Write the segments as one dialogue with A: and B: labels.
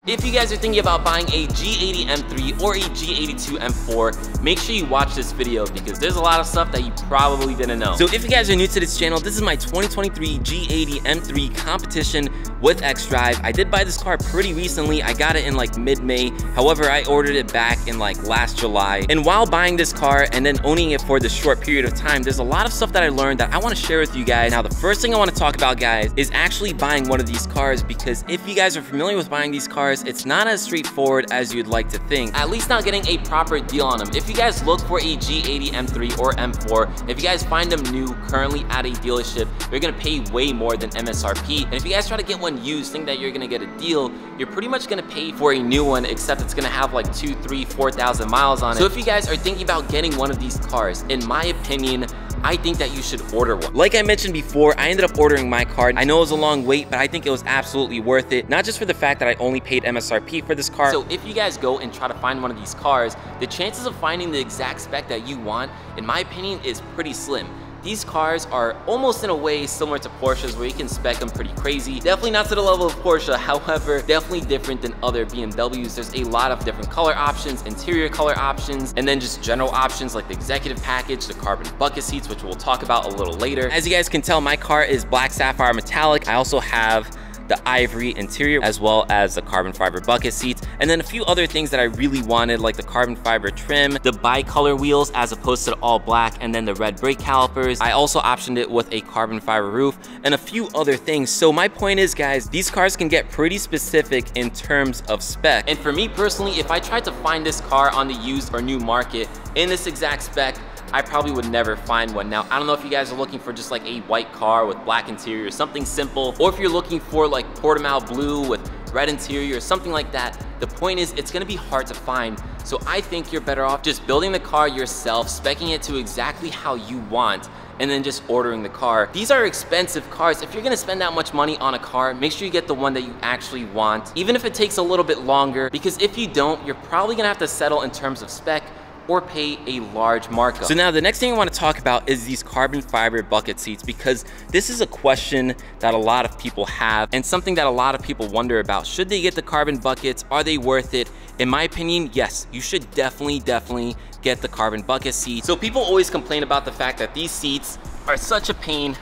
A: If you guys are thinking about buying a G80 M3 or a G82 M4, make sure you watch this video because there's a lot of stuff that you probably didn't know. So if you guys are new to this channel, this is my 2023 G80 M3 competition with xDrive. I did buy this car pretty recently. I got it in like mid-May. However, I ordered it back in like last July. And while buying this car and then owning it for this short period of time, there's a lot of stuff that I learned that I want to share with you guys. Now, the first thing I want to talk about, guys, is actually buying one of these cars, because if you guys are familiar with buying these cars, it's not as straightforward as you'd like to think. At least not getting a proper deal on them. If you guys look for a G80 M3 or M4, if you guys find them new currently at a dealership, you're gonna pay way more than MSRP. And if you guys try to get one used, think that you're gonna get a deal, you're pretty much gonna pay for a new one, except it's gonna have like 2,000, 3,000, 4,000 miles on it. So if you guys are thinking about getting one of these cars, in my opinion, I think that you should order one. Like I mentioned before, I ended up ordering my car. I know it was a long wait, but I think it was absolutely worth it. Not just for the fact that I only paid MSRP for this car. So if you guys go and try to find one of these cars, the chances of finding the exact spec that you want, in my opinion, is pretty slim. These cars are almost in a way similar to Porsches, where you can spec them pretty crazy. Definitely not to the level of Porsche, however, definitely different than other BMWs. There's a lot of different color options, interior color options, and then just general options like the executive package, the carbon bucket seats, which we'll talk about a little later. As you guys can tell, my car is black sapphire metallic. I also have the ivory interior, as well as the carbon fiber bucket seats, and then a few other things that I really wanted, like the carbon fiber trim, the bicolor wheels as opposed to the all black, and then the red brake calipers. I also optioned it with a carbon fiber roof and a few other things. So my point is, guys, these cars can get pretty specific in terms of spec. And for me personally, if I tried to find this car on the used or new market in this exact spec, I probably would never find one. Now, I don't know if you guys are looking for just like a white car with black interior, something simple, or if you're looking for like Portimao blue with red interior or something like that. The point is, it's gonna be hard to find. So I think you're better off just building the car yourself, speccing it to exactly how you want, and then just ordering the car. These are expensive cars. If you're gonna spend that much money on a car, make sure you get the one that you actually want, even if it takes a little bit longer, because if you don't, you're probably gonna have to settle in terms of spec or pay a large markup. So now the next thing I want to talk about is these carbon fiber bucket seats, because this is a question that a lot of people have and something that a lot of people wonder about. Should they get the carbon buckets? Are they worth it? In my opinion, yes, you should definitely get the carbon bucket seats. So people always complain about the fact that these seats are such a pain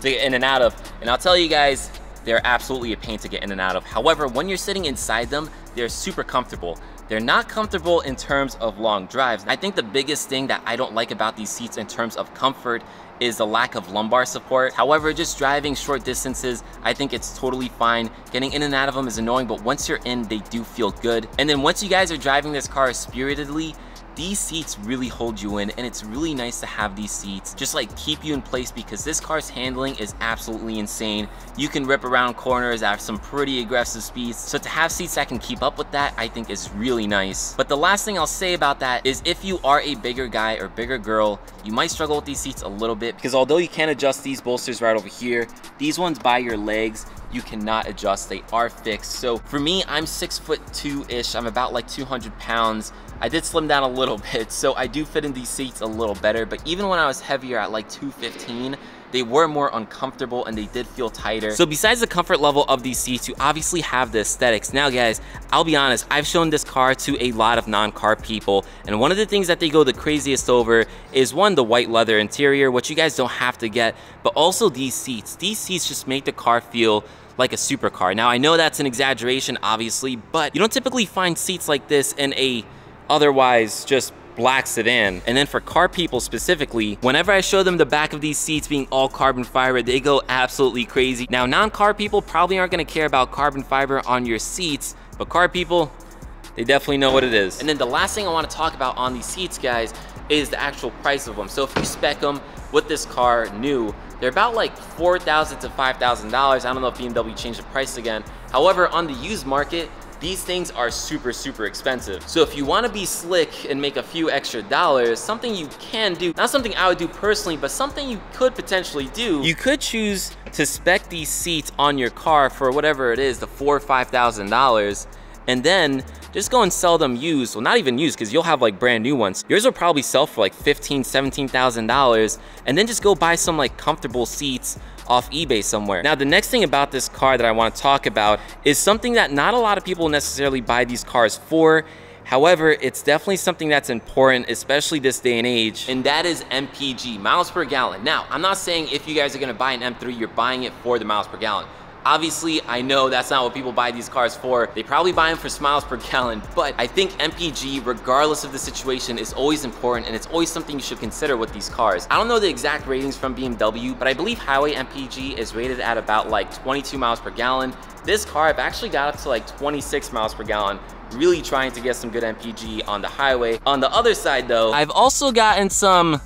A: to get in and out of, and I'll tell you guys, they're absolutely a pain to get in and out of. However, when you're sitting inside them, they're super comfortable. They're not comfortable in terms of long drives. I think the biggest thing that I don't like about these seats in terms of comfort is the lack of lumbar support. However, just driving short distances, I think it's totally fine. Getting in and out of them is annoying, but once you're in, they do feel good. And then once you guys are driving this car spiritedly, these seats really hold you in, and it's really nice to have these seats just like keep you in place, because this car's handling is absolutely insane. You can rip around corners at some pretty aggressive speeds, so to have seats that can keep up with that, I think is really nice. But the last thing I'll say about that is, if you are a bigger guy or bigger girl, you might struggle with these seats a little bit, because although you can adjust these bolsters right over here, these ones by your legs, you cannot adjust, they are fixed. So for me, I'm 6'2"-ish, I'm about like 200 pounds. I did slim down a little bit, so I do fit in these seats a little better, but even when I was heavier at like 215, they were more uncomfortable and they did feel tighter. So besides the comfort level of these seats, you obviously have the aesthetics. Now guys, I'll be honest, I've shown this car to a lot of non-car people, and one of the things that they go the craziest over is, one, the white leather interior, which you guys don't have to get, but also these seats. These seats just make the car feel like a supercar. Now I know that's an exaggeration, obviously, but you don't typically find seats like this in a otherwise just black sedan. And then for car people specifically, whenever I show them the back of these seats being all carbon fiber, they go absolutely crazy. Now, non-car people probably aren't gonna care about carbon fiber on your seats, but car people, they definitely know what it is. And then the last thing I want to talk about on these seats, guys, is the actual price of them. So if you spec them with this car new, they're about like $4,000 to $5,000. I don't know if BMW changed the price again. However, on the used market, these things are super expensive. So if you want to be slick and make a few extra dollars, something you can do, not something I would do personally, but something you could potentially do, you could choose to spec these seats on your car for whatever it is, the $4,000 or $5,000, and then just go and sell them used. Well, not even used, because you'll have like brand new ones. Yours will probably sell for like $15,000, $17,000, and then just go buy some like comfortable seats off eBay somewhere. Now, the next thing about this car that I want to talk about is something that not a lot of people necessarily buy these cars for. However, it's definitely something that's important, especially this day and age, and that is MPG, miles per gallon. Now, I'm not saying if you guys are gonna buy an M3, you're buying it for the miles per gallon. Obviously, I know that's not what people buy these cars for. They probably buy them for miles per gallon, but I think MPG, regardless of the situation, is always important, and it's always something you should consider with these cars. I don't know the exact ratings from BMW, but I believe highway MPG is rated at about like 22 miles per gallon. This car, I've actually got up to like 26 miles per gallon, really trying to get some good MPG on the highway. On the other side though, I've also gotten some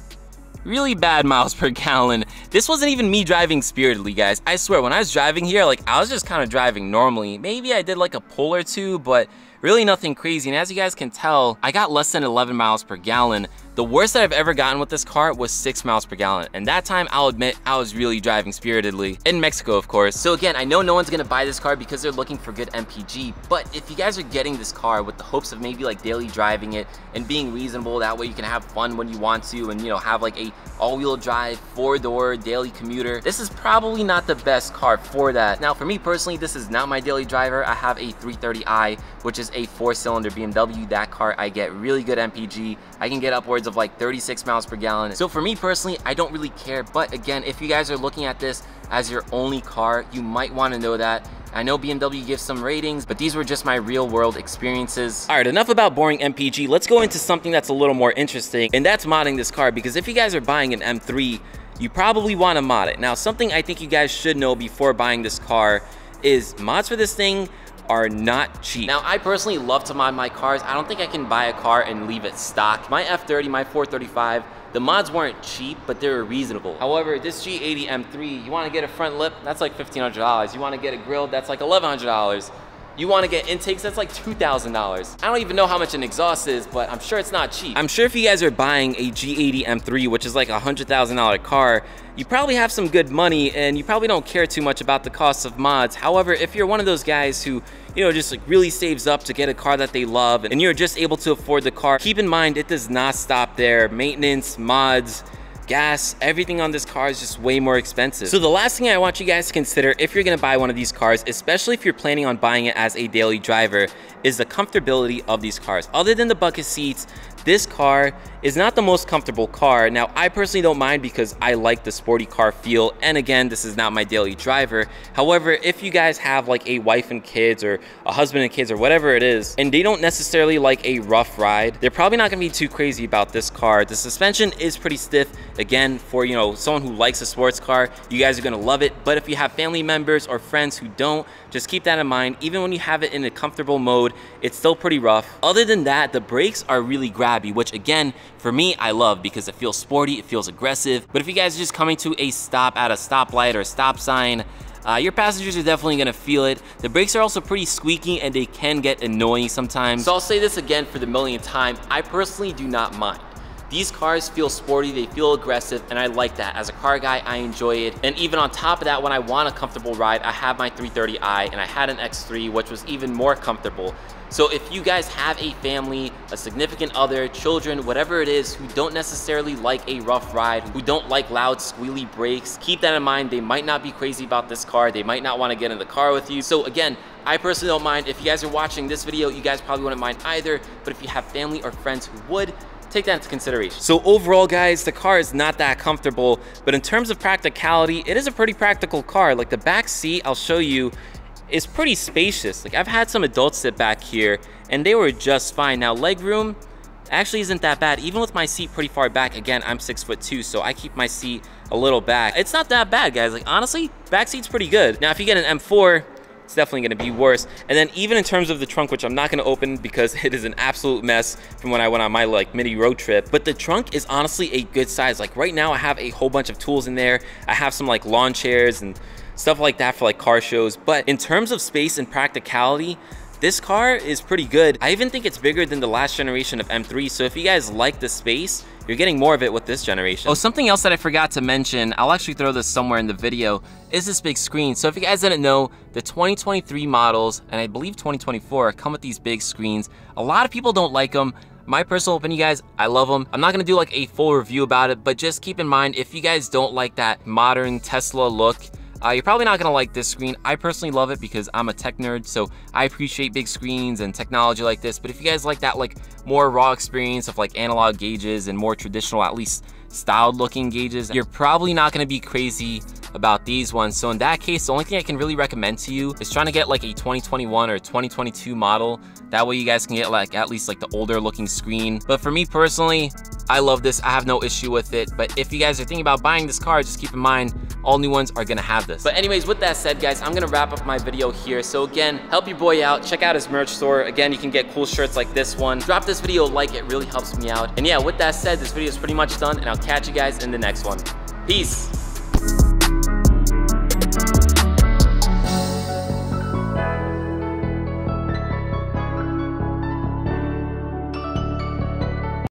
A: really bad miles per gallon. This wasn't even me driving spiritedly, guys. I swear, when I was driving here, like, I was just kind of driving normally. Maybe I did like a pull or two, but really nothing crazy. And as you guys can tell, I got less than 11 miles per gallon. The worst that I've ever gotten with this car was 6 miles per gallon. And that time, I'll admit, I was really driving spiritedly. In Mexico, of course. So again, I know no one's gonna buy this car because they're looking for good MPG, but if you guys are getting this car with the hopes of maybe like daily driving it and being reasonable, that way you can have fun when you want to and, you know, have like a all-wheel drive, 4-door daily commuter, this is probably not the best car for that. Now, for me personally, this is not my daily driver. I have a 330i, which is a 4-cylinder BMW. That car, I get really good MPG. I can get upwards of like 36 miles per gallon. So for me personally, I don't really care. But again, if you guys are looking at this as your only car, you might want to know that. I know BMW gives some ratings, but these were just my real world experiences. All right, enough about boring MPG. Let's go into something that's a little more interesting, and that's modding this car, because if you guys are buying an M3, you probably want to mod it. Now, something I think you guys should know before buying this car is mods for this thing are not cheap. Now, I personally love to mod my cars. I don't think I can buy a car and leave it stock. My F30, my 435, the mods weren't cheap, but they were reasonable. However, this G80 M3, you wanna get a front lip, that's like $1,500. You wanna get a grill, that's like $1,100. You wanna get intakes, that's like $2,000. I don't even know how much an exhaust is, but I'm sure it's not cheap. I'm sure if you guys are buying a G80 M3, which is like a $100,000 car, you probably have some good money and you probably don't care too much about the cost of mods. However, if you're one of those guys who, you know, just like really saves up to get a car that they love and you're just able to afford the car, keep in mind it does not stop there. Maintenance, mods, gas, everything on this car is just way more expensive. So the last thing I want you guys to consider if you're gonna buy one of these cars, especially if you're planning on buying it as a daily driver, is the comfortability of these cars. Other than the bucket seats, this car is not the most comfortable car. Now, I personally don't mind because I like the sporty car feel, and again, this is not my daily driver. However, if you guys have like a wife and kids or a husband and kids or whatever it is, and they don't necessarily like a rough ride, they're probably not gonna be too crazy about this car. The suspension is pretty stiff. Again, for, you know, someone who likes a sports car, you guys are gonna love it. But if you have family members or friends who don't, just keep that in mind. Even when you have it in a comfortable mode, it's still pretty rough. Other than that, the brakes are really grabby, which again, for me, I love because it feels sporty, it feels aggressive. But if you guys are just coming to a stop at a stoplight or a stop sign, your passengers are definitely gonna feel it. The brakes are also pretty squeaky and they can get annoying sometimes. So I'll say this again for the millionth time, I personally do not mind. These cars feel sporty, they feel aggressive, and I like that. As a car guy, I enjoy it. And even on top of that, when I want a comfortable ride, I have my 330i and I had an X3, which was even more comfortable. So if you guys have a family, a significant other, children, whatever it is, who don't necessarily like a rough ride, who don't like loud squealy brakes, keep that in mind. They might not be crazy about this car. They might not want to get in the car with you. So again, I personally don't mind. If you guys are watching this video, you guys probably wouldn't mind either. But if you have family or friends who would, take that into consideration. So overall, guys, the car is not that comfortable, but in terms of practicality, it is a pretty practical car. Like the back seat, I'll show you, is pretty spacious. Like I've had some adults sit back here and they were just fine. Now legroom actually isn't that bad. Even with my seat pretty far back, again, I'm 6'2", so I keep my seat a little back. It's not that bad, guys. Like honestly, back seat's pretty good. Now if you get an M4, it's definitely gonna be worse. And then even in terms of the trunk, which I'm not gonna open because it is an absolute mess from when I went on my like mini road trip, but the trunk is honestly a good size. Like right now I have a whole bunch of tools in there. I have some like lawn chairs and stuff like that for like car shows. But in terms of space and practicality, this car is pretty good. I even think it's bigger than the last generation of M3. So if you guys like the space, you're getting more of it with this generation. Oh, something else that I forgot to mention, I'll actually throw this somewhere in the video, is this big screen. So if you guys didn't know, the 2023 models, and I believe 2024, come with these big screens. A lot of people don't like them. My personal opinion, guys, I love them. I'm not gonna do like a full review about it, but just keep in mind, if you guys don't like that modern Tesla look, you're probably not gonna like this screen. I personally love it because I'm a tech nerd, so I appreciate big screens and technology like this. But if you guys like that like more raw experience of like analog gauges and more traditional, at least styled looking gauges, you're probably not gonna be crazy about these ones. So in that case, the only thing I can really recommend to you is trying to get like a 2021 or 2022 model. That way you guys can get like at least like the older looking screen. But for me personally, I love this. I have no issue with it. But if you guys are thinking about buying this car, just keep in mind, all new ones are gonna have this. But anyways, with that said, guys, I'm gonna wrap up my video here. So again, help your boy out. Check out his merch store. Again, you can get cool shirts like this one. Drop this video a like, it really helps me out. And yeah, with that said, this video is pretty much done, and I'll catch you guys in the next one. Peace.